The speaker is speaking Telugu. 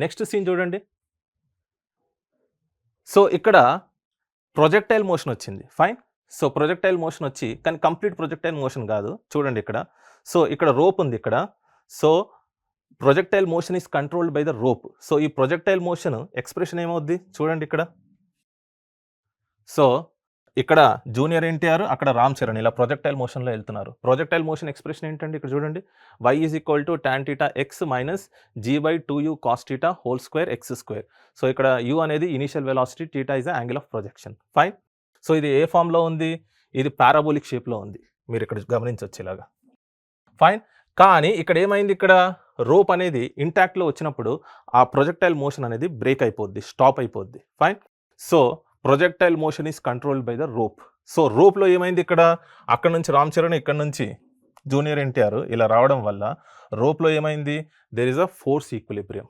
నెక్స్ట్ సీన్ చూడండి. సో, ఇక్కడ ప్రొజెక్టైల్ మోషన్ వచ్చింది. ఫైన్. సో, ప్రొజెక్టైల్ మోషన్ వచ్చి కానీ కంప్లీట్ ప్రొజెక్టైల్ మోషన్ కాదు. చూడండి ఇక్కడ. సో, ఇక్కడ రోప్ ఉంది ఇక్కడ. So, projectile motion is controlled by the rope. So, ఈ ప్రొజెక్టైల్ మోషన్ ఎక్స్‌ప్రెషన్ ఏమవుద్ది? చూడండి ఇక్కడ. సో, ఇక్కడ జూనియర్ ఎన్టీఆర్, అక్కడ రామ్ చరణ్ ఇలా ప్రొజెక్టైల్ మోషన్‌లో ఎళ్తున్నారు. ప్రొజెక్టైల్ మోషన్ ఎక్స్‌ప్రెషన్ ఏంటండి? ఇక్కడ చూడండి. y tan θ x g/2u cos θ whole square x square. So, ఇక్కడ u అనేది initial velocity, θ is the angle of projection. Fine. So, ఇది ఏ ఫార్మ్‌లో ఉంది? ఇది పారాబోలిక్ షేప్‌లో ఉంది. మీరు ఇక్కడ గమనించొచ్చు ఇలాగా. ఫైన్. కానీ ఇక్కడ ఏమైంది? ఇక్కడ రోప్ అనేది ఇంటాక్ట్‌లో వచ్చినప్పుడు ఆ ప్రొజెక్టైల్ మోషన్ అనేది బ్రేక్ అయిపోద్ది. స్టాప్ అయిపోద్ది. Fine. So, projectile motion is controlled by the rope. So, రోప్‌లో ఏమైంది ఇక్కడ? అక్కడి నుంచి రామ్ చరణ్, ఇక్కడి నుంచి జూనియర్ ఎన్టీఆర్ ఇలా రావడం వల్ల రోప్‌లో ఏమైంది? There is a force equilibrium.